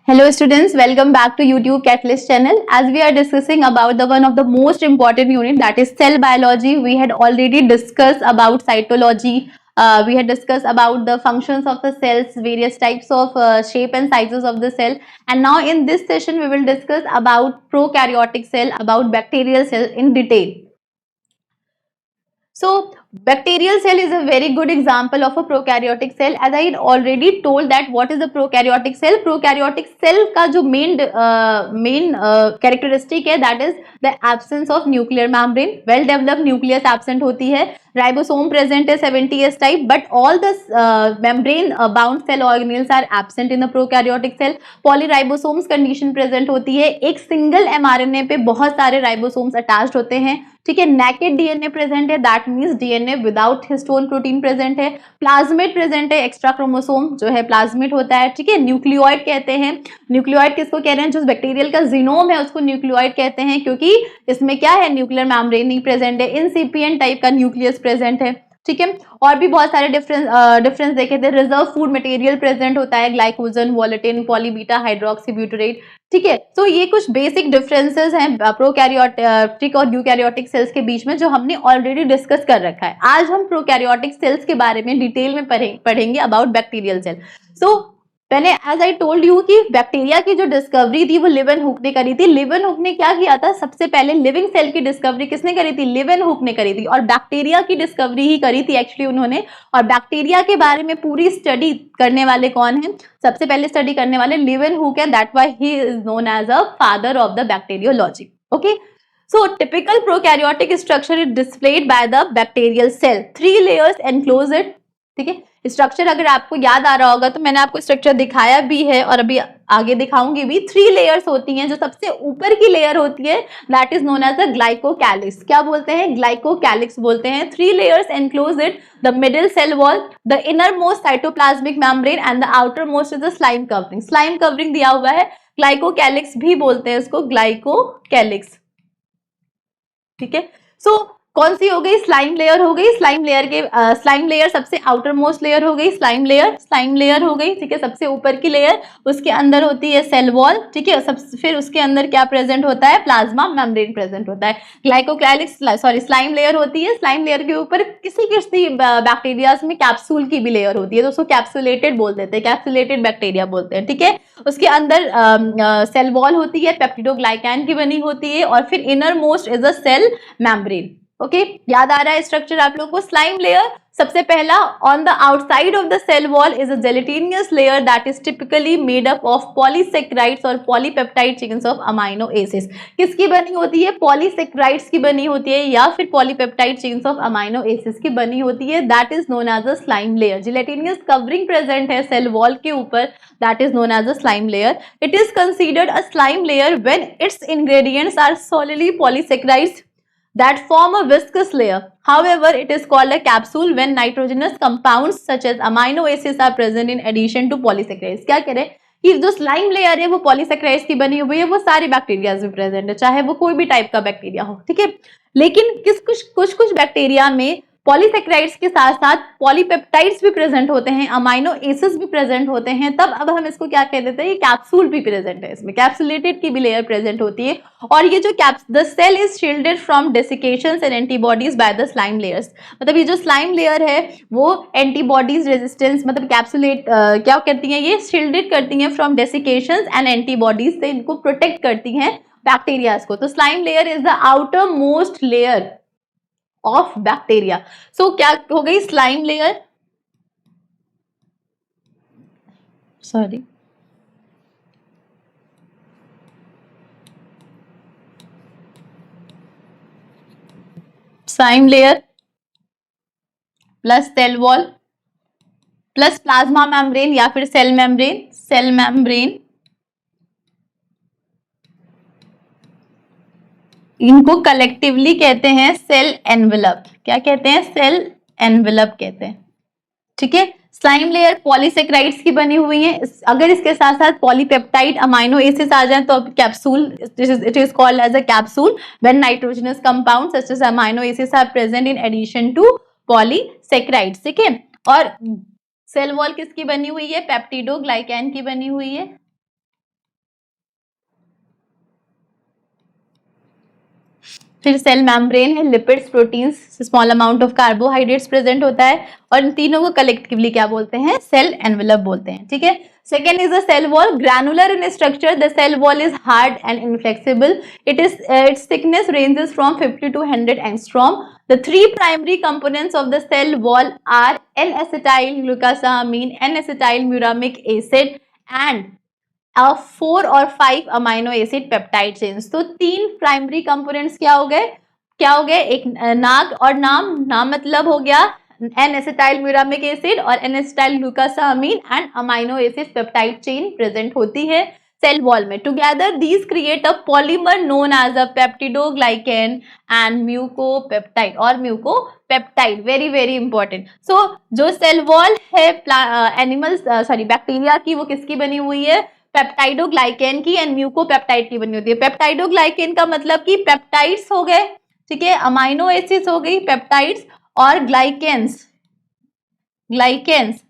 Hello students, welcome back to YouTube Catalyst channel. As we are discussing about the one of the most important unit, that is cell biology. We had already discussed about cytology. We had discussed about the functions of the cells, various types of shape and sizes of the cell. And now in this session, we will discuss about prokaryotic cell, about bacterial cell in detail. So bacterial cell is a very good example of a prokaryotic cell. As I had already told that what is the prokaryotic cell? Prokaryotic cell का जो main characteristic है, that is the absence of nuclear membrane. Well developed nucleus absent होती है. Ribosome present है 70S type, but all the membrane bound cell organelles are absent in the prokaryotic cell. Polyribosomes condition present होती है. एक single mRNA पे बहुत सारे ribosomes attached होते हैं. ठीक है, नेकेड डीएनए प्रेजेंट है, that means DNA without histone protein present है. प्लाज्मिड प्रेजेंट है, एक्स्ट्रा क्रोमोसोम जो है प्लाज्मिड होता है. ठीक है, न्यूक्लियोइड कहते हैं. न्यूक्लियोइड किसको कह रहे हैं? जो बैक्टीरियल का जीनोम है उसको न्यूक्लियोइड कहते हैं, क्योंकि इसमें क्या है, न्यूक्लियर मेम्ब्रेन नहीं प्रेजेंट है. इंसिपिएंट टाइप का न्यूक्लियस प्रेजेंट है. ठीक है, और भी बहुत सारे डिफरेंस देखे थे. रिजर्व फूड मटेरियल प्रेजेंट होता है, ग्लाइकोजन, वोलेटिन, पॉलीबीटा हाइड्रोक्सीब्यूटरेट. ठीक है, तो ये कुछ बेसिक डिफरेंसेस हैं प्रोकैरियोटिक और यूकैरियोटिक सेल्स के बीच में, जो हमने ऑलरेडी डिस्कस कर रखा है. आज हम प्रोकैरियोटिक सेल्स के बारे में डिटेल में पढ़ेंगे अबाउट बैक्टीरियल सेल. सो पहले एज आई टोल्ड यू कि बैक्टीरिया की जो डिस्कवरी थी वो लिवेनहुक ने करी थी. लिवेनहुक ने क्या किया था? सबसे पहले लिविंग सेल की डिस्कवरी किसने करी थी? लिवेनहुक ने करी थी. और बैक्टीरिया की डिस्कवरी ही करी थी एक्चुअली उन्होंने. और बैक्टीरिया के बारे में पूरी स्टडी करने वाले कौन है? सबसे पहले स्टडी करने वाले लिवेनहुक है. That why he is known as a father of the bacteriology. Okay, so typical prokaryotic structure is displayed by the bacterial cell. 3 layers enclose it. ठीक है, स्ट्रक्चर अगर आपको याद आ रहा होगा तो मैंने आपको स्ट्रक्चर दिखाया भी है और अभी आगे दिखाऊंगी भी. 3 लेयर्स होती हैं. जो सबसे ऊपर की लेयर होती है that is known as the glycocalyx. क्या बोलते हैं? ग्लाइकोकैलिक्स बोलते हैं. 3 layers enclose it. The middle cell wall, the inner most cytoplasmic membrane and the outer most is the slime covering. Slime covering दिया हुआ है, ग्लाइकोकैलिक्स भी बोलते हैं इसको, ग्लाइकोकैलिक्स. ठीक है, सो कौन सी हो गई? स्लाइम लेयर हो गई. स्लाइम लेयर सबसे आउटर मोस्ट लेयर हो गई. स्लाइम लेयर हो गई. ठीक है, सबसे ऊपर की लेयर. उसके अंदर होती है सेल वॉल. ठीक है, फिर उसके अंदर क्या प्रेजेंट होता है? प्लाज्मा मेम्ब्रेन प्रेजेंट होता है. स्लाइम लेयर होती है. स्लाइम लेयर के ऊपर किसी बैक्टीरियाज में कैप्सूल की भी लेयर होती है, तो उसको कैप्सुलेटेड बोल देते हैं, कैप्सुलेटेड बैक्टीरिया बोलते हैं. ठीक है, उसके अंदर सेल वॉल होती है, पेप्टिडोग्लाइकैन की बनी होती है, और फिर inner most is a cell membrane. Okay, याद आ रहा है स्ट्रक्चर आप लोगों को? स्लाइम लेयर सबसे पहला, on the outside of the cell wall is a gelatinous layer that is typically made up of polysaccharides और polypeptide chains of amino acids. किसकी बनी होती है? पॉलीसेक्राइड्स की बनी होती है या फिर polypeptide chains of amino acids की बनी होती है. That is known as a slime layer. Gelatinous covering present है सेल वॉल के ऊपर, that is known as a slime layer. It is considered a slime layer when its ingredients are solely polysaccharides that form a viscous layer. However, it is called a capsule when nitrogenous compounds such as amino acids are present in addition to polysaccharides. क्या कह रहे हैं कि जो slime layer है वो polysaccharides की बनी हुई है, वो सारी बैक्टीरिया में प्रेजेंट है, चाहे वो कोई भी टाइप का बैक्टीरिया हो. ठीक है, लेकिन कुछ बैक्टीरिया में पॉलीसेक्राइड्स के साथ साथ पॉलीपेप्टाइड्स भी प्रेजेंट होते हैं, अमाइनो एसिड्स भी प्रेजेंट होते हैं. तब अब हम इसको क्या कह देते हैं? ये कैप्सूल भी प्रेजेंट है, इसमें कैप्सुलेटेड की भी लेयर प्रेजेंट होती है. और ये जो the cell is shielded from desiccations and antibodies by the slime layers. मतलब ये जो स्लाइम लेयर है वो एंटीबॉडीज रेजिस्टेंस, मतलब कैप्सुलेट क्या करती हैं? ये शील्डेड करती हैं फ्रॉम डेसिकेशंस एंड एंटीबॉडीज से, इनको प्रोटेक्ट करती हैं बैक्टीरियाज को. तो slime layer is the outer most layer of bacteria. So क्या हो गई? Slime layer, sorry, slime layer plus cell wall plus plasma membrane या फिर सेल मेम्ब्रेन, इनको कलेक्टिवली कहते हैं सेल एनवेलप. क्या कहते हैं? सेल एनवेलप कहते हैं. ठीक है, स्लाइम लेयर पॉलीसेक्राइड्स की बनी हुई है. अगर इसके साथ साथ पॉलीपेप्टाइड अमाइनो एसिड्स आ जाए तो capsule, it is called as a capsule when nitrogenous compounds such as amino acids are present in addition to polysaccharides. ठीक है, और सेल वॉल किसकी बनी हुई है? पेप्टिडोग्लाइकैन की बनी हुई है. फिर सेल मेम्ब्रेन है, lipids, proteins, small amount of carbohydrates present होता है, और इन तीनों को कलेक्टिवली क्या बोलते हैं, सेल एनवेलप बोलते हैं, ठीक है। Second is the cell wall, granular in structure, the cell wall is hard and inflexible, its thickness ranges from 50 to 100 angstrom. The three primary components of the cell wall are N-acetyl-glucosamine, N-acetylmuramic acid and 4 और 5 amino acid peptide chains. तो 3 primary components क्या हो गए, एक नाग और नाम मतलब हो गया एन एसिटाइल म्यूरामिक एसिड और N acetyl glucosamine and amino acid peptide chain present होती है सेल वॉल में। Together these create a polymer known as a peptidoglycan and mucopeptide और mucopeptide, very very important. So जो cell wall है bacteria की, वो किसकी बनी हुई है, पेप्टाइडोग्लाइकेन की एंड म्यूकोपेप्टाइड की बनी होती है। पेप्टाइडोग्लाइकेन का मतलब कि पेप्टाइड्स हो गए, ठीक है, अमाइनो एसिड्स हो गई, पेप्टाइड्स और ग्लाइकेन्स।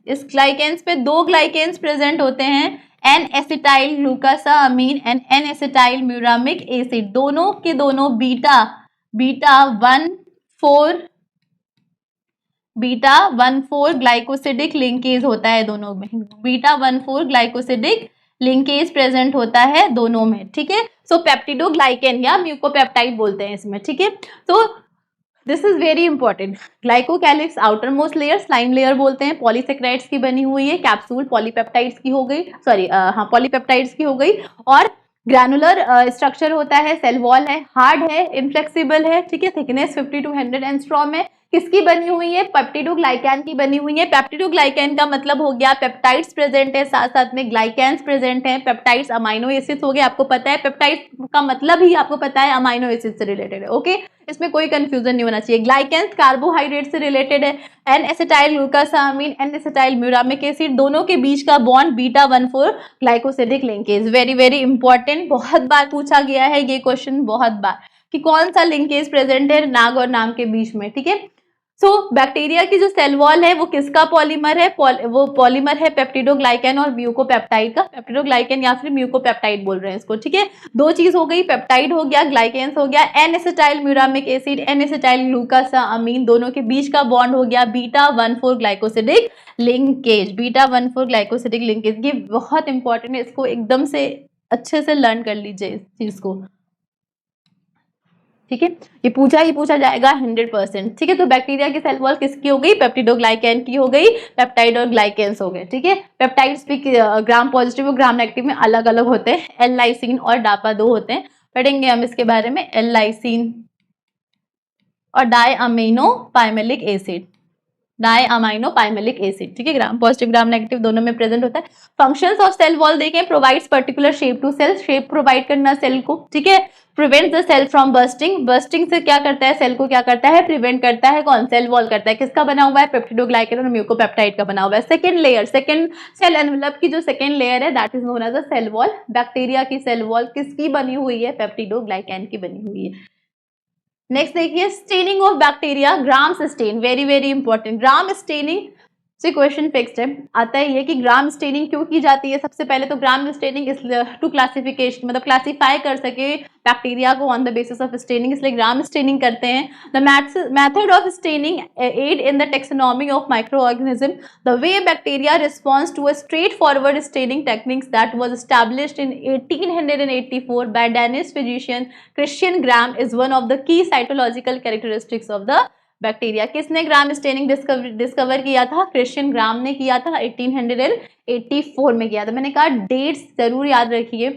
इस ग्लाइकेन्स पे 2 ग्लाइकेन्स प्रेजेंट होते हैं, N acetyl glucosamine and N acetyl muramic acid, दोनों के दोनों बीटा 1,4 ग्लाइकोसिडिक लिंकेज होता है दोनों में, बीटा 1,4 ग्लाइकोसिडिक लिंकेज प्रेजेंट होता है दोनों में, ठीक है। सो पेप्टिडोग्लाइकेन या म्यूकोपेप्टाइड बोलते हैं इसमें, ठीक है। तो this is very important. Glycocalyx outer most layer, slime layer बोलते हैं, पॉलीसेक्राइड्स की बनी हुई है, कैप्सूल पॉलीपेप्टाइड्स की हो गई, पॉलीपेप्टाइड्स की हो गई, और ग्रैनुलर स्ट्रक्चर होता है, सेल वॉल है, हार्ड है, इनफ्लेक्सिबल है, ठीक है, थिकनेस 50 to 100 एंगस्ट्रॉम है, किसकी बनी हुई है, पेप्टिडोग्लाइकेन की बनी हुई है। पेप्टिडोग्लाइकेन का मतलब हो गया पेप्टाइड्स प्रेजेंट है, साथ साथ में ग्लाइकेन्स प्रेजेंट है, पेप्टाइड्स अमाइनो एसिड्स हो गए, आपको पता है पेप्टाइड्स का मतलब ही आपको पता है अमाइनो एसिड से रिलेटेड है, ओके, इसमें कोई कंफ्यूजन नहीं होना चाहिए। ग्लाइकेन्स कार्बोहाइड्रेट से रिलेटेड है, N acetyl glucosamine, N acetyl muramic acid, दोनों के बीच का bond beta 1,4 glycosidic linkage, very very important, बहुत बार पूछा गया है ये क्वेश्चन, बहुत बार, कि कौन सा लिंकेज प्रेजेंट है नाग और नाम के बीच में, ठीक है। सो बैक्टीरिया की जो सेल वॉल है वो किसका पॉलीमर है, वो पॉलीमर है पेप्टिडोग्लाइकेन और म्यूकोपेप्टाइड का, पेप्टिडोग्लाइकेन या फिर म्यूकोपेप्टाइड बोल रहे हैं इसको, ठीक है। 2 चीज हो गई, पेप्टाइड हो गया, ग्लाइकेन्स हो गया, N acetyl muramic acid, N acetyl glucosamine, दोनों के बीच का बॉन्ड हो गया beta 1,4 glycosidic linkage, beta 1,4 glycosidic linkage. ये बहुत इंपॉर्टेंट है, इसको एकदम से अच्छे से लर्न कर लीजिए इस चीज को, ठीक है, ये पूछा जाएगा 100%, ठीक है। तो बैक्टीरिया की सेल वॉल किसकी हो गई, पेप्टिडोग्लाइकेन की हो गई, पेप्टाइड और ग्लाइकेन्स हो गए, ठीक है। पेप्टाइड्स भी ग्राम पॉजिटिव और ग्राम नेगेटिव में अलग अलग होते हैं, एल लाइसिन और डापा 2 होते हैं, पढ़ेंगे हम इसके बारे में, एल लाइसिन और डाई अमीनो पाइमेलिक एसिड, ठीक है, ग्राम पॉजिटिव ग्राम नेगेटिव दोनों में प्रेजेंट होता है। फंक्शंस ऑफ सेल वॉल देखें, provides particular shape to cell, shape provide करना सेल को, ठीक है। Prevent the cell from bursting से क्या करता है, सेल को क्या करता है, प्रिवेंट करता है, कौन, सेल वॉल करता है, किसका बना हुआ है, पेप्टिडोग्लाइकेन और म्यूकोपेप्टाइड का बना हुआ है। सेकंड सेल एनवेलप की जो सेकंड लेयर है that is known as a cell wall. Bacteria की सेल वॉल किसकी बनी हुई है, पेप्टिडोग्लाइकेन की बनी हुई है। नेक्स्ट देखिए, staining of bacteria, Gram stain, very very important. Gram staining से क्वेश्चन फिक्स्ड है, आता है ये कि ग्राम स्टेनिंग क्यों की जाती है। सबसे पहले तो ग्राम स्टेनिंग टू क्लासिफिकेशन, मतलब क्लासिफाई कर सके बैक्टीरिया को on the basis of staining, इसलिए ग्राम स्टेनिंग करते हैं। The method of staining aid in the taxonomy of microorganism, the way bacteria response to a straightforward staining techniques that was established in 1884 by Danish physician Christian Gram is one of the key cytological characteristics of the bacteria. किसने Gram staining discover किया था, Christian ग्राम ने किया था, 1884 में किया था। मैंने कहा डेट्स जरूर याद रखिए,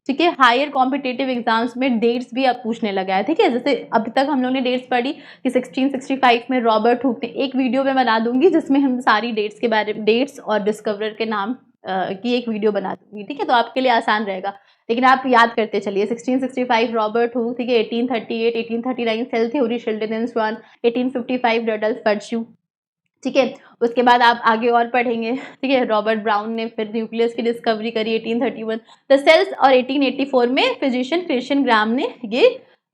ठीक है, हायर कॉम्पिटेटिव एग्जाम्स में डेट्स भी अब पूछने लगा है, ठीक है। जैसे अभी तक हम लोग ने डेट्स पढ़ी कि 1665 में रॉबर्ट हुक ने, एक वीडियो में बना दूंगी जिसमें हम सारी डेट्स के बारे में, डेट्स और डिस्कवरर के नाम की एक वीडियो बना दूंगी, ठीक है, तो आपके लिए आसान रहेगा, लेकिन आप याद करते चलिए। 1665 रॉबर्ट हुक, ठीक है, 1838 1839 सेल थ्योरी शिल्डन स्वान, 1855 रडल्फ वर्च्यू, ठीक है। उसके बाद आप आगे और पढ़ेंगे, ठीक है, रॉबर्ट ब्राउन ने फिर न्यूक्लियस की डिस्कवरी करी 1831 द सेल्स, और 1884 में फिजिशियन क्रिश्चियन ग्राम ने ये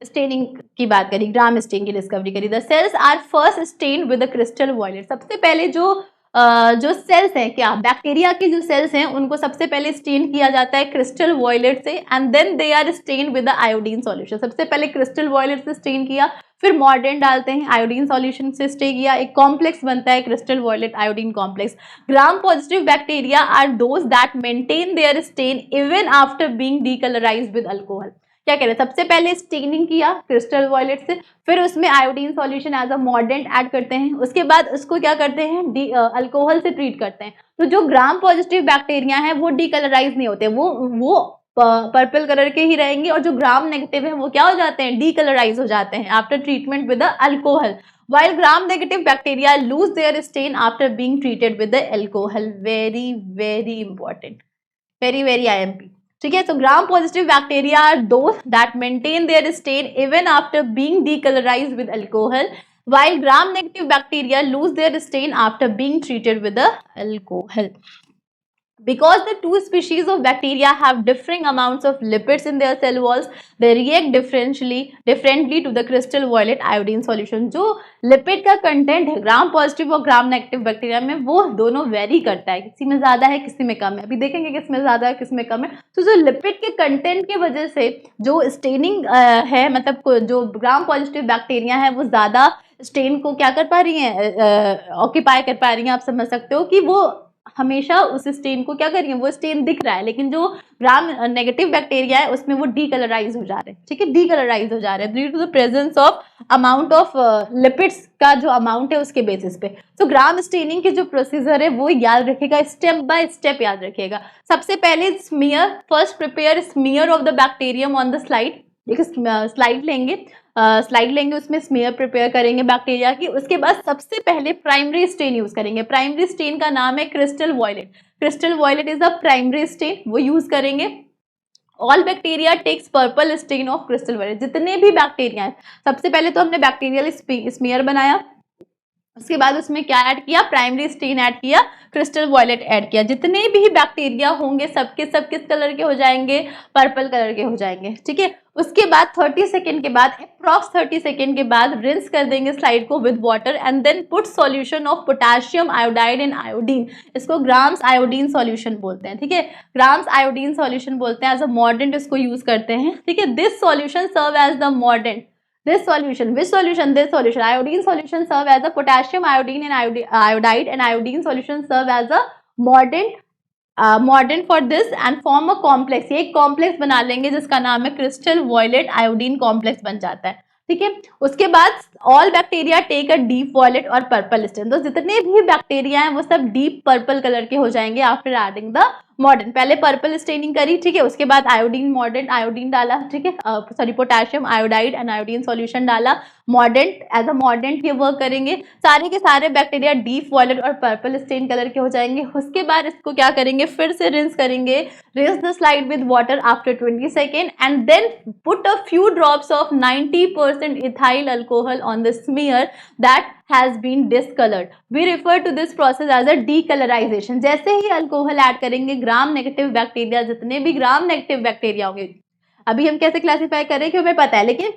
स्टेनिंग की बात करी, ग्राम स्टेन की डिस्कवरी करी। The cells are first stained with the crystal violet, सबसे पहले जो जो सेल्स हैं, क्या बैक्टीरिया के जो सेल्स हैं उनको सबसे पहले स्टेन किया जाता है क्रिस्टल वॉयलेट से, and then they are stain with the iodine solution. सबसे पहले क्रिस्टल वॉयलेट से स्टेन किया, फिर मॉर्डेंट डालते हैं, आयोडीन सॉल्यूशन से स्टे किया, एक कॉम्प्लेक्स बनता है crystal violet iodine complex. Gram positive bacteria are those that maintain their stain even after being decolourised with alcohol. क्या कह रहे हैं, सबसे पहले स्टेनिंग किया क्रिस्टल वॉयलेट से, फिर उसमें iodine solution as a mordant add करते हैं, उसके बाद उसको क्या करते हैं, अल्कोहल से ट्रीट करते हैं। तो जो ग्राम पॉजिटिव बैक्टीरिया हैं वो डीकलराइज नहीं होते, वो पर्पल कलर के ही रहेंगे, और जो ग्राम नेगेटिव है वो क्या हो जाते हैं, डीकलराइज हो जाते हैं after treatment with the alcohol, while gram negative bacteria lose their stain after being treated with the alcohol. Very important, very IMP। ठीक है, तो gram positive bacteria are those that maintain their stain even after being decolourised with alcohol, while gram negative bacteria lose their stain after being treated with the alcohol. Because the two species of bacteria have differing amounts of lipids in their cell walls, they react differently to the crystal violet iodine solution. जो lipid का content है Gram positive और ग्राम negative bacteria में वो दोनों very करता है, किसी में ज्यादा है किसी में कम है, अभी देखेंगे किस में ज्यादा है किस में कम है। तो जो लिपिड के कंटेंट की वजह से जो स्टेनिंग है, मतलब जो ग्राम पॉजिटिव बैक्टीरिया है वो ज्यादा स्टेन को क्या कर पा रही हैं, ऑक्यूपाई कर पा रही हैं। आप समझ सकते हो कि वो हमेशा उस स्टेन को क्या कर रही है, वो स्टेन दिख रहा है, लेकिन जो ग्राम नेगेटिव बैक्टीरिया है उसमें वो डीकलराइज हो जा रहे हैं। ठीक है, डीकलराइज हो जा रहे हैं due to the presence of amount of lipids का जो अमाउंट है उसके बेसिस पे। तो ग्राम स्टेनिंग की जो प्रोसीजर है वो याद रखिएगा, स्टेप बाय स्टेप याद रखिएगा। सबसे पहले smear, first prepare smear of the bacterium on the slide. देखिए स्लाइड लेंगे उसमें स्मीयर प्रिपेयर करेंगे बैक्टीरिया की। उसके बाद सबसे पहले प्राइमरी स्टेन यूज करेंगे। प्राइमरी स्टेन का नाम है crystal violet. Crystal violet is a primary stain, वो यूज करेंगे। All bacteria takes purple stain of crystal violet. जितने भी बैक्टीरिया हैं, सबसे पहले तो हमने बैक्टीरियल स्मीयर बनाया, उसके बाद उसमें क्या ऐड किया, प्राइमरी स्टेन ऐड किया, क्रिस्टल वॉयलेट ऐड किया। जितने भी बैक्टीरिया होंगे सबके सब किस कलर के हो जाएंगे, पर्पल कलर के हो जाएंगे। ठीक है, उसके बाद 30 सेकेंड के बाद, अप्रॉक्स 30 सेकेंड के बाद रिंस कर देंगे स्लाइड को with water and then put solution of potassium iodide and iodine. इसको ग्राम्स आयोडीन सॉल्यूशन बोलते हैं। ठीक है, ग्राम्स आयोडीन सॉल्यूशन बोलते हैं, एज अ मॉर्डेंट इसको यूज करते हैं। ठीक है, this solution serve as the mordant. This solution, which solution? This solution, iodine solution serve as a potassium iodine and iodide, and iodine solution serve as a mordant for this and form a complex। ये एक complex बना लेंगे जिसका नाम है crystal violet iodine complex बन जाता है। ठीक है, उसके बाद all bacteria take a deep violet और पर्पल स्टेन। तो जितने भी बैक्टीरिया हैं वो सब डीप पर्पल कलर के हो जाएंगे आफ्टर एडिंग द मॉर्डेंट। पहले पर्पल स्टेनिंग करी, ठीक है, उसके बाद आयोडीन मॉर्डेंट, आयोडीन डाला, ठीक है, sorry potassium iodide and iodine solution डाला, मॉर्डेंट एज अ मॉर्डेंट ये वर्क करेंगे। सारे के सारे बैक्टीरिया डीप वॉयलेट और पर्पल स्टेन कलर के हो जाएंगे। उसके बाद इसको क्या करेंगे, फिर से रिंस करेंगे, rinse the slide with water after 20 second and then put a few drops of 90% ethyl alcohol on the smear that has been discolored. We refer to this process as a decolorization। जैसे ही alcohol add करेंगे, ग्राम negative bacteria, जितने भी ग्राम negative bacteria होंगे, अभी हम कैसे classify कर रहे हैं कि हमें पता है, लेकिन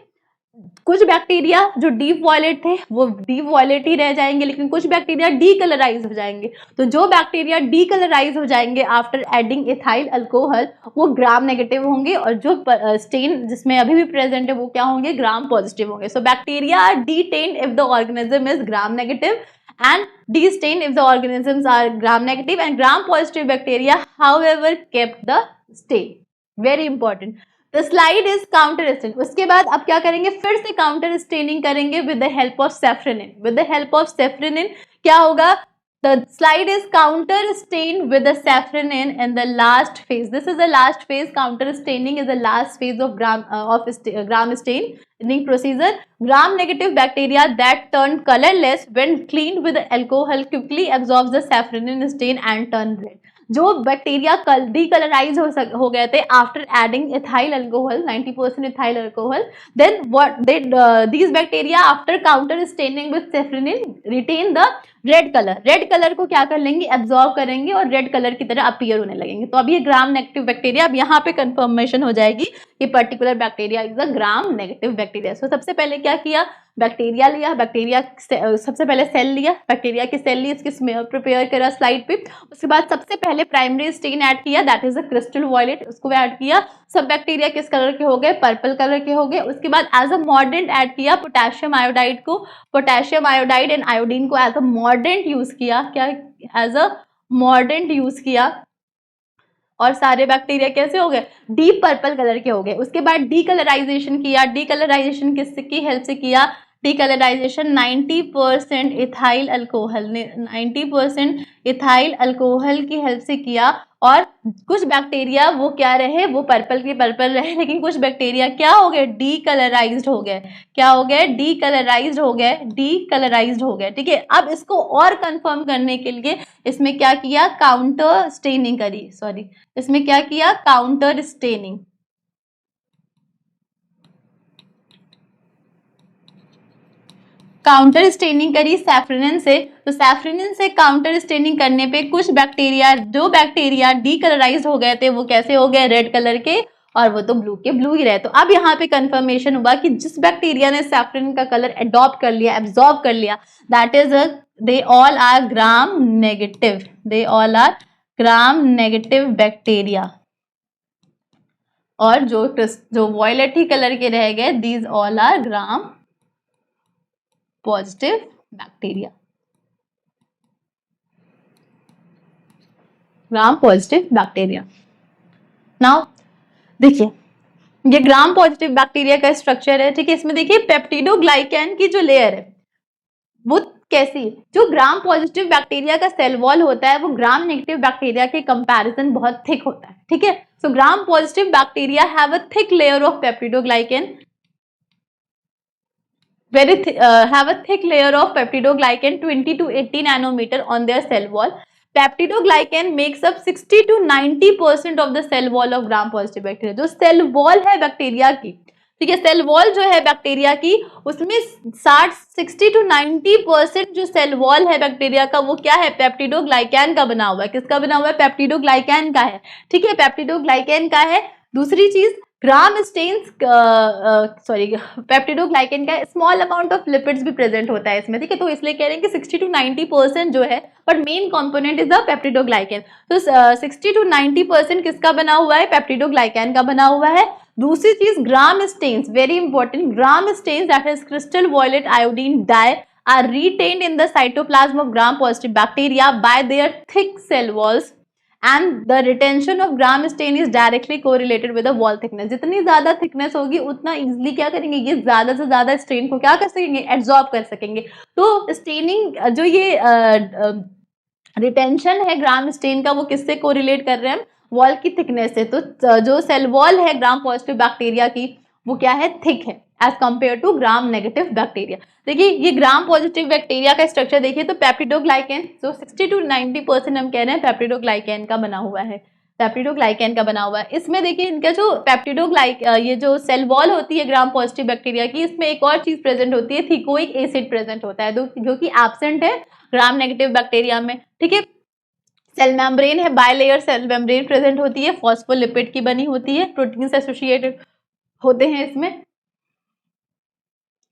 कुछ बैक्टीरिया जो डीप वॉयलेट थे वो डीप वॉयलेट ही रह जाएंगे, लेकिन कुछ बैक्टीरिया डीकलराइज हो जाएंगे। तो जो बैक्टीरिया डीकलराइज हो जाएंगे आफ्टर एडिंग इथाइल अल्कोहल वो ग्राम नेगेटिव होंगे, और जो स्टेन जिसमें अभी भी प्रेजेंट है वो क्या होंगे, ग्राम पॉजिटिव होंगे। So bacteria are destained if the organism is Gram negative and destained if the organisms are gram negative, and gram positive bacteria however kept the stain। Very important। The slide is counter stain। उसके बाद अब क्या करेंगे, फिर से counter staining करेंगे with the help of saffronin। with the help of saffronin क्या होगा, the slide is counter stained with the saffronin in the last phase। this is the last phase। counter staining is the last phase of gram staining procedure। gram negative bacteria that turn colorless when cleaned with alcohol quickly absorbs the saffronin stain and turn red। जो bacteria decolourise हो गए थे after adding ethyl alcohol, 90% ethyl alcohol, then what these bacteria after counter staining with saffronin retain the red colour को क्या कर लेंगे, absorb करेंगे और रेड कलर की तरह अपीयर होने लगेंगे। तो अब ये ग्राम नेगेटिव बैक्टीरिया, अब यहाँ पे कंफर्मेशन हो जाएगी कि particular bacteria is a Gram negative bacteria. So सबसे पहले क्या किया, बैक्टीरिया लिया, बैक्टीरिया सबसे पहले सेल लिया, बैक्टीरिया की सेल ली, इसकी स्मेयर प्रिपेयर करा स्लाइड पे। उसके बाद सबसे पहले प्राइमरी स्टेन ऐड किया, that is a crystal violet, उसको ऐड किया। सब बैक्टीरिया किस कलर के हो गए, पर्पल कलर के हो गए। उसके बाद एज अ मॉर्डेंट ऐड किया पोटेशियम आयोडाइड को, पोटेशियम आयोडाइड एंड आयोडीन को एज अ मॉर्डेंट यूज किया, क्या एज अ मॉर्डेंट यूज किया, और सारे बैक्टीरिया कैसे हो गए, डीप पर्पल कलर के हो गए। उसके बाद डीकलराइजेशन किया, डीकलराइजेशन किसकी हेल्प से किया, डीकलराइजेशन 90% इथाइल अल्कोहल ने 90% इथाइल अल्कोहल की हेल्प से किया। और कुछ बैक्टीरिया वो क्या रहे, वो पर्पल के पर्पल रहे, लेकिन कुछ बैक्टीरिया क्या हो गए, डीकलराइज्ड हो गए, क्या हो गए, डीकलराइज्ड हो गए, डीकलराइज्ड हो गए। ठीक है, अब इसको और कंफर्म करने के लिए इसमें क्या किया, काउंटर स्टेनिंग करी, सॉरी इसमें क्या किया, काउंटर स्टेनिंग। काउंटर स्टेनिंग करी सैफ्रनिन से। तो सैफ्रनिन से काउंटर स्टेनिंग करने पे कुछ बैक्टीरिया, जो बैक्टीरिया डीकलराइज्ड हो गए थे वो कैसे हो गए, रेड कलर के, और वो तो ब्लू के ब्लू ही रहे। तो अब यहाँ पे कंफर्मेशन हुआ कि जिस बैक्टीरिया ने सैफ्रनिन का कलर एडॉप्ट कर लिया, एब्जॉर्ब कर लिया, that is they all are Gram negative, they all are Gram negative bacteria. और जो वॉयलेट ही कलर के रह गए, these all are Gram positive bacteria, Gram positive bacteria. Now देखिए ये ग्राम पॉजिटिव बैक्टीरिया का स्ट्रक्चर है। ठीक है, इसमें देखिए पेप्टिडोग्लाइकैन की जो लेयर है वो कैसी, जो ग्राम पॉजिटिव बैक्टीरिया का सेल वॉल होता है वो ग्राम नेगेटिव बैक्टीरिया के कंपैरिजन बहुत थिक होता है। ठीक है, so Gram positive bacteria have a thick layer of peptidoglycan, have a thick layer of peptidoglycan 20 to 80 nanometer on their cell wall. Peptidoglycan makes up 60 to 90% of the cell wall of gram positive bacteria. जो cell wall है bacteria की, ठीक है, cell wall जो है bacteria की, उसमें 60 to 90% जो सेल वॉल है बैक्टीरिया का वो क्या है, पेप्टिडोग्लाइकैन का बना हुआ है। किसका बना हुआ है, पेप्टिडोग्लाइकैन का है। ठीक है, पेप्टिडोग्लाइकैन का है। दूसरी चीज ग्राम स्टेन्स, सॉरी पेप्टिडोग्लाइकन का स्मॉल अमाउंट ऑफ लिपिड्स भी प्रेजेंट होता है इसमें। ठीक है, तो इसलिए कह रहे हैं कि 60 to 90% जो है, but main component is the peptidoglycan. तो 60 to 90% किसका बना हुआ है, पेप्टिडोग्लाइकन का बना हुआ है। दूसरी चीज Gram stains, very important, Gram stains that is crystal violet iodine dye are retained in the cytoplasm of gram positive bacteria by their thick cell walls, and the retention of gram stain is directly correlated with the wall thickness. जितनी ज्यादा thickness होगी उतना easily क्या करेंगे, ये ज्यादा से ज्यादा स्टेन को क्या कर सकेंगे, एब्जॉर्ब कर सकेंगे। तो स्टेनिंग जो ये रिटेंशन है ग्राम स्टेन का, वो किससे कोरिलेट कर रहे हैं, वॉल की थिकनेस से। तो जो सेल वॉल है ग्राम पॉजिटिव बैक्टीरिया की वो क्या है, थिक है as compare to Gram negative bacteria. देखिए ये ग्राम पॉजिटिव बैक्टीरिया का स्ट्रक्चर देखिए, तो पेप्टिडोग्लाइकन, जो 60 to 90% हम कह रहे हैं पेप्टिडोग्लाइकन का बना हुआ है, पेप्टिडोग्लाइकन का बना हुआ है। इसमें देखिए इनका जो ये जो सेल वॉल होती है ग्राम पॉजिटिव बैक्टीरिया की, इसमें एक और चीज प्रेजेंट होती है, थिकोइक एसिड प्रेजेंट होता है, जो कि एब्सेंट है ग्राम नेगेटिव बैक्टीरिया में। ठीक है, सेल मेम्ब्रेन है, बायलेयर सेल मेम्ब्रेन प्रेजेंट होती है, फॉस्फोलिपिड की बनी होती है, प्रोटीन से एसोसिएटेड होते हैं इसमें।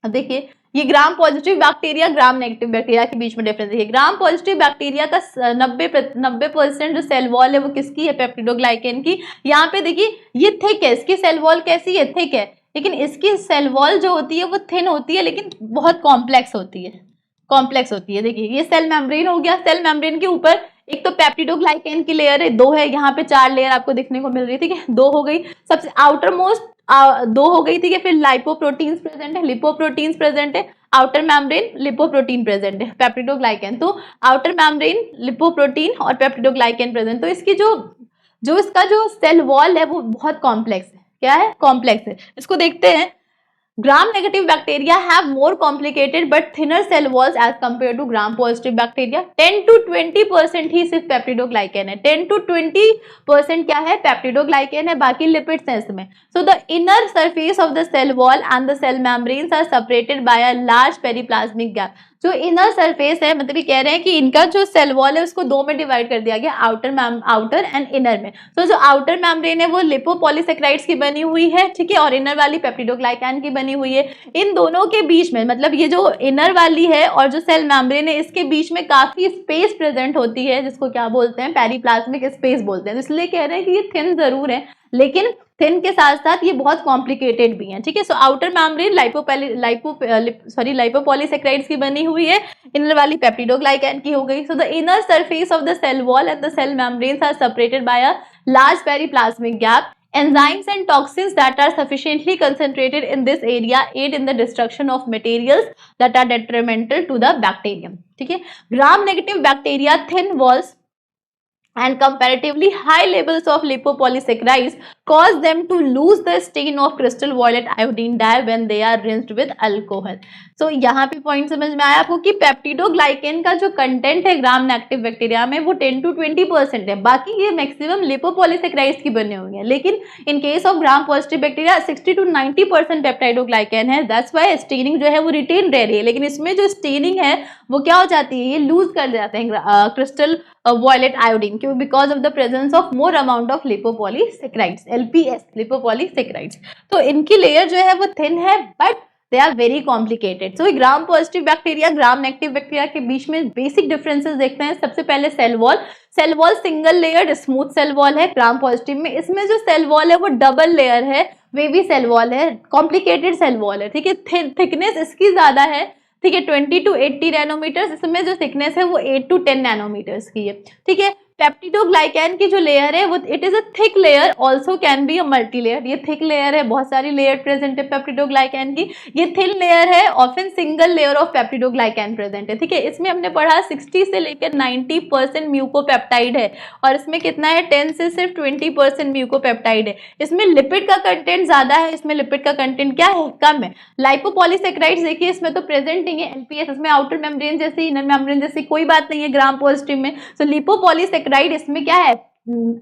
अब देखिए ये Gram positive bacteria Gram negative bacteria के बीच में डिफरेंस देखिए। ग्राम पॉजिटिव बैक्टीरिया का 90% जो सेल वॉल है वो किसकी है, पेप्टिडोग्लाइकन की। यहाँ पे देखिए ये थिक है, इसकी सेल वॉल कैसी है, थिक है, लेकिन इसकी सेल वॉल जो होती है वो थिन होती है, लेकिन बहुत कॉम्प्लेक्स होती है, देखिए ये सेल मेम्ब्रेन हो गया, सेल मेम्ब्रेन के ऊपर एक तो पेप्टिडोग्लाइकन की लेयर है, 2 है, यहाँ पे 4 लेयर आपको देखने को मिल रही है। ठीक है, 2 हो गई, सबसे आउटर मोस्ट 2 हो गई। ठीक है, फिर लाइपोप्रोटीन्स प्रेजेंट है, लिपोप्रोटीन्स प्रेजेंट है, आउटर मेम्ब्रेन लिपोप्रोटीन प्रेजेंट है, पेप्टिडोग्लाइकन। तो आउटर मेम्ब्रेन लिपोप्रोटीन और पेप्टिडोग्लाइकन प्रेजेंट। तो इसकी इसका जो सेल वॉल है वो बहुत कॉम्प्लेक्स है, क्या है, कॉम्प्लेक्स है। इसको देखते हैं। Gram negative bacteria have more complicated but thinner cell walls as compared to gram positive bacteria. 10 to 20% ही सिर्फ पेप्टिडोग्लाइकन है, 10 to 20% क्या है, पेप्टिडोग्लाइकन है, बाकी लिपिड्स हैं इसमें। So the inner surface of the cell wall and the cell membranes are separated by a large periplasmic gap. जो inner surface है, मतलब ये कह रहे हैं कि इनका जो सेल वॉल है उसको दो में डिवाइड कर दिया गया, आउटर एंड इनर में। तो जो आउटर मेम्ब्रेन है वो लिपोपॉलीसेकेराइड्स की बनी हुई है, ठीक है, और इनर वाली पेप्टिडोग्लाइकैन की बनी हुई है। इन दोनों के बीच में, मतलब ये जो इनर वाली है और जो सेल मेम्ब्रेन है, इसके बीच में काफी स्पेस प्रेजेंट होती है, जिसको क्या बोलते हैं, पेरिप्लाज्मिक स्पेस बोलते हैं। इसलिए कह रहे हैं कि ये थिन जरूर है, लेकिन थिन के साथ साथ ये बहुत कॉम्प्लिकेटेड भी है, ठीक है। सो आउटर मेम्ब्रेन लाइपोपॉलीसेकेराइड्स की बनी हुई है, इनर वाली पेप्टिडोग्लाइकैन की हो गई। So the inner surface of the cell wall and the cell membranes are separated by a large periplasmic gap. Enzymes and toxins that are sufficiently concentrated in this area aid in the destruction of materials that are detrimental to the bacterium. ठीक है, gram negative bacteria, thin walls and comparatively high levels of lipopolysaccharides cause them to lose the stain of crystal violet iodine dye when they are rinsed with alcohol. So यहाँ पे point समझ में आया आपको कि peptidoglycan का जो content है ग्राम नेगेटिव बैक्टीरिया में वो 10 to 20% है, बाकी ये मैक्सिमम लिपोपॉलीसेकेराइड्स की बने हुए हैं। लेकिन इन case of gram positive bacteria 60 to 90% peptidoglycan है, दैट्स वाई स्टेनिंग जो है वो रिटेन रह रही है। लेकिन इसमें जो स्टेनिंग है वो क्या हो जाती है, ये लूज कर जाते हैं क्रिस्टल वॉयलेट आयोडीन, क्यों, because of the presence of more amount of lipopolysaccharides, LPS, lipopolysaccharides. तो इनकी लेयर जो है वो थिन है, but they are very complicated. So Gram positive bacteria Gram negative bacteria के बीच में बेसिक डिफरेंसेस देखते हैं। सबसे पहले cell wall single layered smooth cell wall है ग्राम पॉजिटिव में। इसमें जो सेल वॉल है वो डबल लेयर है, वेवी सेल वॉल है, कॉम्प्लिकेटेड सेल वॉल है, ठीक है। थिकनेस इसकी ज्यादा है, ठीक है, 20 to 80 नैनोमीटर्स। इसमें जो थिकनेस है वो 8 to 10 नैनोमीटर्स की है, ठीक है। पेप्टिडोग्लाइकेन की जो लेयर है वो it is a thick layer, also can be a multi layer. ये थिक लेयर है, बहुत सारी लेयर प्रेजेंट है पेप्टिडोग्लाइकेन की। ये थिन लेयर है, often single layer of peptidoglycan present है, ठीक है। इसमें हमने पढ़ा 60 से लेकर 90% म्यूकोपेप्टाइड है, और इसमें कितना है, 10 से सिर्फ 20% म्यूकोपेप्टाइड है। इसमें लिपिड का कंटेंट ज्यादा है, इसमें लिपिड का कंटेंट क्या है, कम है। लाइपोपॉलीसेकेराइड्स देखिए इसमें तो प्रेजेंट नहीं है, LPS इसमें आउटर मेम्ब्रेन जैसी इनर मेम्ब्रेन जैसी कोई बात नहीं है ग्राम पॉजिटिव में। सो लिपोपॉलीसेकेराइड इसमें क्या है,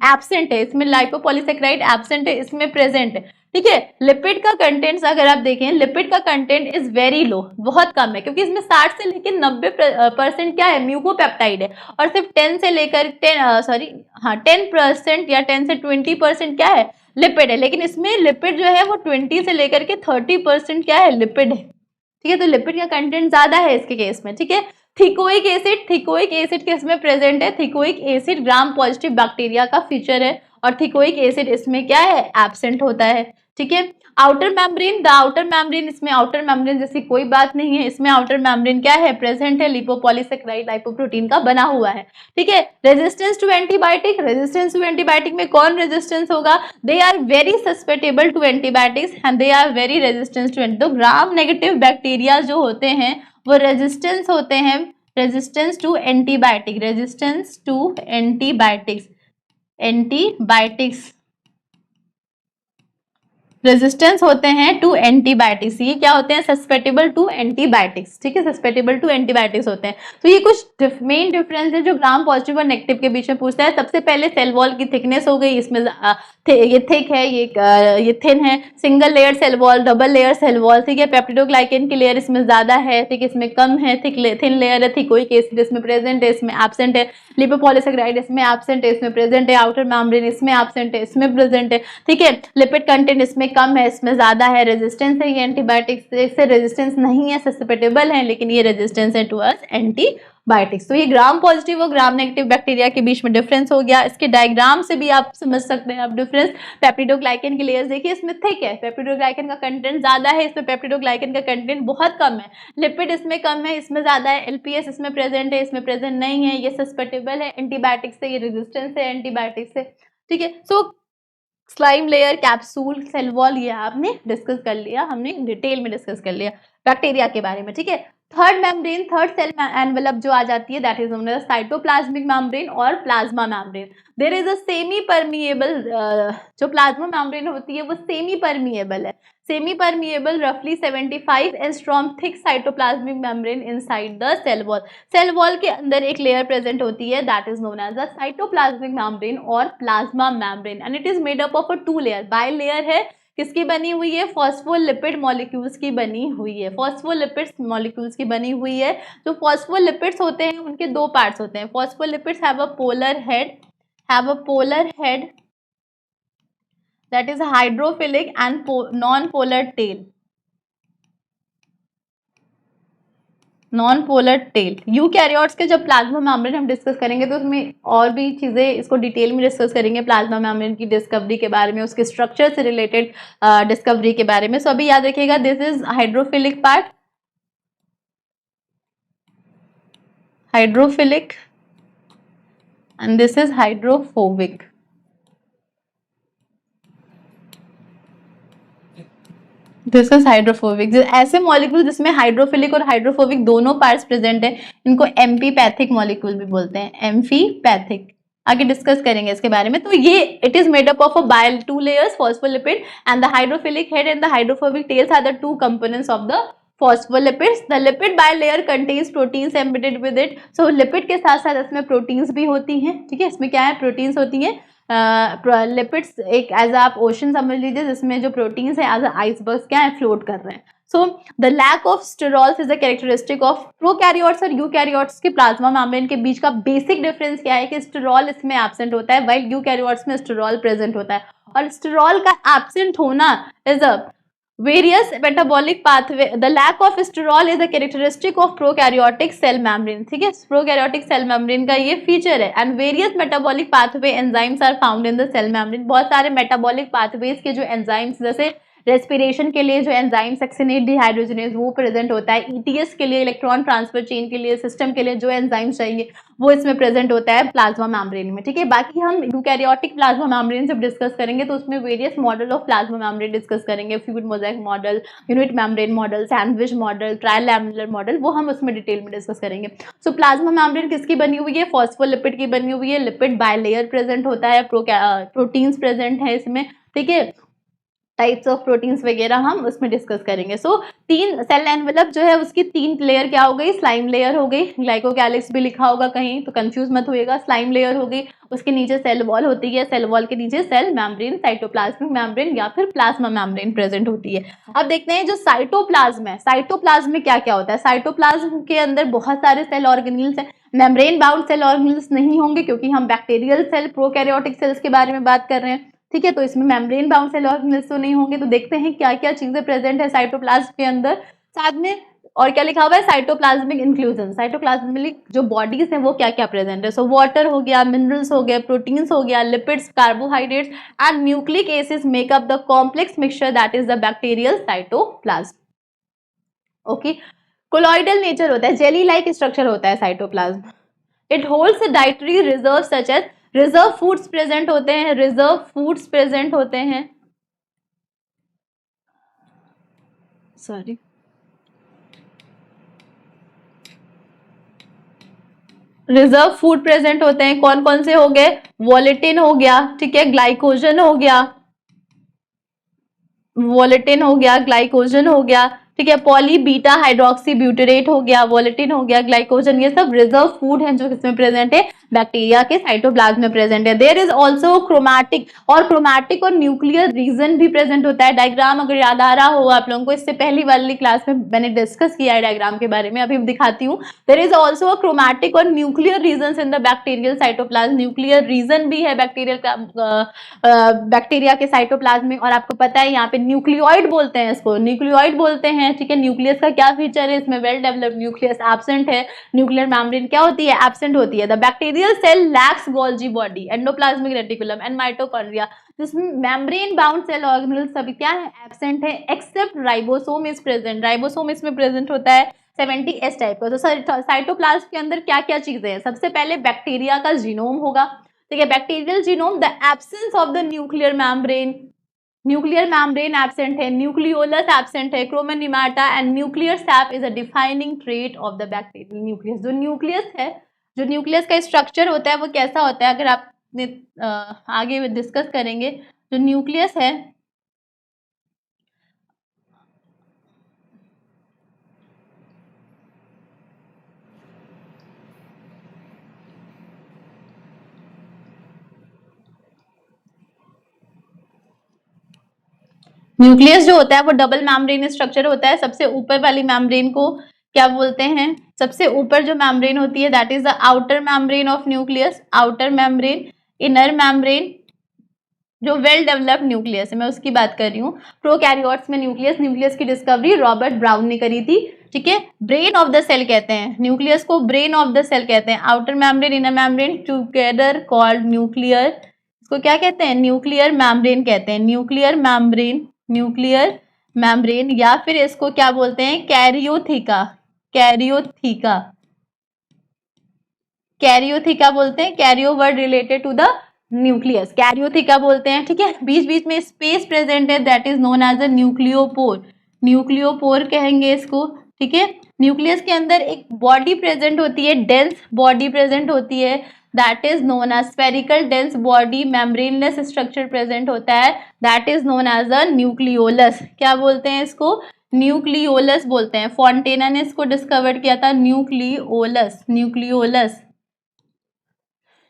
एब्सेंट है, इसमें लाइपोपॉलीसेकेराइड एब्सेंट है, इसमें प्रेजेंट है, ठीक है। लिपिड का कंटेंट अगर आप देखें, लिपिड का कंटेंट इज वेरी लो, बहुत कम है, क्योंकि इसमें 60 से लेकर 90% क्या है, म्यूकोपेप्टाइड है, और सिर्फ 10 से लेकर 10% या 10 से 20% क्या है, लिपिड है। लेकिन इसमें लिपिड जो है वो 20 से लेकर के 30% क्या है, लिपिड है, ठीक है। तो लिपिड का कंटेंट ज्यादा है इसके केस में, ठीक है। थिकोइक एसिड किस में प्रेजेंट है, थिकोइक एसिड ग्राम पॉजिटिव बैक्टीरिया का फीचर है, और थिकोइक एसिड इसमें क्या है, एब्सेंट होता है, ठीक है। आउटर मेम्ब्रेन इसमें आउटर मेम्ब्रेन जैसी कोई बात नहीं है, इसमें आउटर मेम्ब्रेन क्या है, प्रेजेंट है, लिपोपॉलीसेकेराइड लाइपोप्रोटीन का बना हुआ है, ठीक है। रेजिस्टेंस टू एंटीबायोटिक में कौन रेजिस्टेंस होगा, they are very susceptible to antibiotics and they are very resistance to तो ग्राम नेगेटिव बैक्टीरिया जो होते हैं वो रेजिस्टेंस होते हैं, रेजिस्टेंस टू एंटीबायोटिक्स रेजिस्टेंस होते हैं टू एंटीबायोटिक्स। ये क्या होते हैं, सस्पेटेबल टू एंटीबायोटिक्स, ठीक है, सस्पेटेबल टू एंटीबायोटिक्स होते हैं। तो ये कुछ मेन डिफरेंस है जो ग्राम पॉजिटिव और नेगेटिव के बीच में पूछता है। सबसे पहले सेल वॉल की थिकनेस हो गई, इसमें ये थिक है, ये थिन है, single layer cell wall, double layer cell wall, ठीक है। पेप्टिडोग्लाइकेन की लेयर इसमें ज्यादा है, ठीक है, इसमें कम है, थिन लेयर है, थिकोइक एसिड इसमें प्रेजेंट है, इसमें एब्सेंट है, लिपोपॉलीसेकेराइड इसमें एब्सेंट है, इसमें प्रेजेंट है, आउटर मेम्ब्रेन इसमें एब्सेंट है, इसमें प्रेजेंट है, ठीक है। लिपिड कंटेंट इसमें कम है, इसमें ज्यादा है, रेजिस्टेंस है, ये एंटीबायोटिक्स से रेजिस्टेंस नहीं है, सस्पेटेबल है, लेकिन ये रेजिस्टेंस है टुवर्ड्स एंटीबायोटिक्स। तो ये ग्राम पॉजिटिव और ग्राम नेगेटिव बैक्टीरिया के बीच में डिफरेंस हो गया। इसके डायग्राम से भी आप समझ सकते हैं आप डिफरेंस। पेप्टिडोग्लाइकेन की लेयर्स देखिए, इसमें थिक है, पेप्टिडोग्लाइकेन का कंटेंट ज्यादा है, इसमें पेप्टिडोग्लाइकेन का कंटेंट बहुत कम है, लिपिड इसमें कम है, इसमें ज्यादा है, LPS इसमें प्रेजेंट है, इसमें प्रेजेंट नहीं है, ये सस्पेटेबल है एंटीबायोटिक्स से, ये रेजिस्टेंस है एंटीबायोटिक्स से, ठीक है। So slime layer, capsule, cell wall, ये आपने डिस्कस कर लिया, हमने डिटेल में डिस्कस कर लिया बैक्टीरिया के बारे में, ठीक है। थर्ड सेल एनवेलप जो आ जाती है, that is known as cytoplasmic membrane और plasma membrane. There is a semi permeable, जो प्लाज्मा मेम्ब्रेन होती है वो सेमी परमिएबल है, सेमी परमिएबल रफली 75 angstrom thick cytoplasmic membrane inside the cell wall. Cell wall के अंदर एक लेयर प्रेजेंट होती है, that is known as the cytoplasmic membrane और plasma membrane, and it is made up of a 2 layer, bilayer है, किसकी बनी हुई है? फॉस्फोलिपिड मॉलिक्यूल्स की बनी हुई है, फॉस्फोलिपिड्स मॉलिक्यूल्स की बनी हुई है। जो फॉस्फोलिपिड्स होते हैं उनके दो पार्ट्स होते हैं। Phospholipids have a polar head that is hydrophilic and non-polar tail, eukaryotes के जब प्लाज्मा मेम्ब्रेन हम डिस्कस करेंगे तो उसमें और भी चीजें इसको डिटेल में डिस्कस करेंगे, प्लाज्मा मेम्ब्रेन की डिस्कवरी के बारे में, उसके स्ट्रक्चर से रिलेटेड डिस्कवरी के बारे में। सो अभी याद रखिएगा, this is hydrophilic part, hydrophilic, and this is hydrophobic. This is hydrophobic. ऐसे मॉलिक्यूल जिसमें हाइड्रोफिलिक और हाइड्रोफोबिक दोनों पार्ट्स प्रेजेंट है, इनको एम्फीपैथिक मॉलिक्यूल भी बोलते हैं, एम्फीपैथिक। आगे डिस्कस करेंगे इसके बारे में। तो ये it is made up of a by two layers, phospholipid and the hydrophilic head and the hydrophobic tails are the two components of the phospholipids. The lipid bilayer contains proteins embedded with it. So lipid के साथ साथ इसमें proteins भी होती हैं, ठीक है। इसमें क्या है? प्रोटीन्स होती हैं। लिपिड्स एक एज आप ओशन समझ लीजिए, जिसमें जो प्रोटीन्स है एज आइसबर्ग्स क्या है? फ्लोट कर रहे हैं। So the lack of sterols is a characteristic of prokaryotes और यूकैरियोट्स के प्लाज्मा मेम्ब्रेन के बीच का बेसिक डिफरेंस क्या है कि स्टेरॉल इसमें एब्सेंट होता है, व्हाइल यूकैरियोट्स में स्टेरॉल प्रेजेंट होता है। और स्टेरॉल का एब्सेंट होना is a various metabolic pathway, the lack of sterol is a characteristic of prokaryotic cell membrane, ठीक है। prokaryotic cell membrane का ये फीचर है। and various metabolic pathway enzymes are found in the cell membrane, बहुत सारे metabolic pathways के जो enzymes, जैसे रेस्पिरेशन के लिए जो एंजाइम सक्सिनेट डिहाइड्रोजनेज वो प्रेजेंट होता है, ईटीएस के लिए इलेक्ट्रॉन ट्रांसफर चेन के लिए सिस्टम के लिए जो एंजाइम चाहिए वो इसमें प्रेजेंट होता है प्लाज्मा मेम्ब्रेन में, ठीक है। बाकी हम यूकैरियोटिक प्लाज्मा मेम्ब्रेन जब डिस्कस करेंगे तो उसमें various model of plasma membrane discuss करेंगे, fluid mosaic model, unit membrane model, sandwich model, trilaminar model, वो हम उसमें डिटेल में डिस्कस करेंगे। सो प्लाज्मा मेम्ब्रेन किसकी बनी हुई है? फॉस्फोलिपिड की बनी हुई है। लिपिड बायलेयर प्रेजेंट होता है, प्रोटीन्स प्रेजेंट है इसमें, ठीक है। टाइप्स ऑफ प्रोटीन्स वगैरह हम उसमें डिस्कस करेंगे। सो तीन सेल एनवेलप जो है उसकी तीन लेयर क्या हो गई? स्लाइम लेयर हो गई, ग्लाइकोकैलिक्स भी लिखा होगा कहीं तो कंफ्यूज मत होइएगा। स्लाइम लेयर हो गई, उसके नीचे सेल वॉल होती है, सेल वॉल के नीचे सेल मेम्ब्रेन, साइटोप्लाज्मिक मेम्ब्रेन या फिर प्लाज्मा मेम्ब्रेन प्रेजेंट होती है। अब देखते हैं जो साइटोप्लाज्म है, साइटोप्लाज्म में क्या क्या होता है। साइटोप्लाज्म के अंदर बहुत सारे सेल ऑर्गेनील्स हैं। मेम्ब्रेन बाउंड सेल ऑर्गेनील्स नहीं होंगे क्योंकि हम बैक्टीरियल सेल, प्रोकैरियोटिक सेल्स के बारे में बात कर रहे हैं, ठीक है। तो इसमें मेम्ब्रेन बाउंड सेल ऑर्गेनील्स तो नहीं होंगे। तो देखते हैं क्या क्या चीजें प्रेजेंट है साइटोप्लाज्म के अंदर। साथ में और क्या लिखा हुआ है? साइटोप्लाज्मिक इंक्लूजन, साइटोप्लाज्मिक जो बॉडीज हैं वो क्या क्या प्रेजेंट है। सो वाटर हो गया, मिनरल्स हो गए, प्रोटीन्स हो गया, lipids, carbohydrates and nucleic acids make up the complex mixture that is the bacterial cytoplasm. Okay, colloidal nature होता है, जेली लाइक स्ट्रक्चर होता है cytoplasm. It holds dietary reserve such as, reserve foods present होते हैं, reserve foods present होते हैं, sorry, reserve food present होते हैं। कौन कौन से हो गए? वोलेटिन हो गया, ठीक है, ग्लाइकोजन हो गया, वोलेटिन हो गया, ग्लाइकोजन हो गया, ठीक है, पॉली बीटा हाइड्रोक्सी ब्यूटेरेट हो गया, वोलेटिन हो गया, ग्लाइकोजन, ये सब रिजर्व फूड हैं जो किसमें प्रेजेंट है? बैक्टीरिया के साइटोप्लाज्म में प्रेजेंट है। देयर इज ऑल्सो क्रोमैटिक, और क्रोमैटिक और न्यूक्लियर रीजन भी प्रेजेंट होता है। डायग्राम अगर याद आ रहा हो आप लोगों को, इससे पहली वाली क्लास में मैंने डिस्कस किया है डायग्राम के बारे में, अभी दिखाती हूँ। There is also a chromatic और nuclear region in the bacterial cytoplasm, nuclear region भी है बैक्टीरियल का, बैक्टीरिया के साइटोप्लाज्म में। और आपको पता है यहाँ पे न्यूक्लियोइड बोलते हैं, इसको न्यूक्लियोइड बोलते हैं, ठीक है। न्यूक्लियस का क्या फीचर है? इसमें वेल डेवलप्ड न्यूक्लियस एब्सेंट है, न्यूक्लियर मेम्ब्रेन क्या होती है? एब्सेंट होती है। The bacterial cell lacks Golgi body, endoplasmic reticulum and mitochondria, जिसमें मेम्ब्रेन बाउंड सेल ऑर्गेनेल सभी क्या है? एब्सेंट है, except ribosome is present, ribosome इसमें प्रेजेंट होता है 70S टाइप का। तो साइटोप्लाज्म के अंदर क्या क्या चीजें हैं? सबसे पहले बैक्टीरिया का जीनोम होगा, ठीक है, bacterial genome, the absence of the nuclear membrane, nuclear membrane absent है, न्यूक्लियोलस एब्सेंट है, chromonemata and nuclear sap is a defining trait of the bacterial nucleus. जो न्यूक्लियस है, जो न्यूक्लियस का स्ट्रक्चर होता है वो कैसा होता है, अगर आपने आगे डिस्कस करेंगे। जो न्यूक्लियस है, न्यूक्लियस जो होता है वो डबल मेम्ब्रेन स्ट्रक्चर होता है। सबसे ऊपर वाली मेम्ब्रेन को क्या बोलते हैं? सबसे ऊपर जो मेम्ब्रेन होती है that is the outer membrane of nucleus, outer membrane. Inner membrane जो वेल डेवलप्ड न्यूक्लियस है, मैं उसकी बात कर रही हूँ। प्रोकैरियोट्स में न्यूक्लियस की डिस्कवरी रॉबर्ट ब्राउन ने करी थी, ठीक है। ब्रेन ऑफ द सेल कहते हैं न्यूक्लियस को, ब्रेन ऑफ द सेल कहते हैं। Outer membrane, inner membrane together called nuclear, इसको क्या कहते हैं? न्यूक्लियर मेम्ब्रेन कहते हैं, न्यूक्लियर मेम्ब्रेन, न्यूक्लियर मेम्ब्रेन। या फिर इसको क्या बोलते हैं? कैरियोथिका, कैरियोथिका, कैरियोथिका बोलते हैं। Karyo word related to the nucleus, karyotheca बोलते हैं, ठीक है। बीच बीच में स्पेस प्रेजेंट है that is known as a nucleopore, nucleopore कहेंगे इसको, ठीक है। न्यूक्लियस के अंदर एक बॉडी प्रेजेंट होती है, डेंस बॉडी प्रेजेंट होती है that is known as spherical dense body, membraneless structure present होता है that is known as a nucleolus. क्या बोलते हैं इसको? न्यूक्लियोलस बोलते हैं। फॉन्टेना ने इसको डिस्कवर किया था, nucleolus, nucleolus,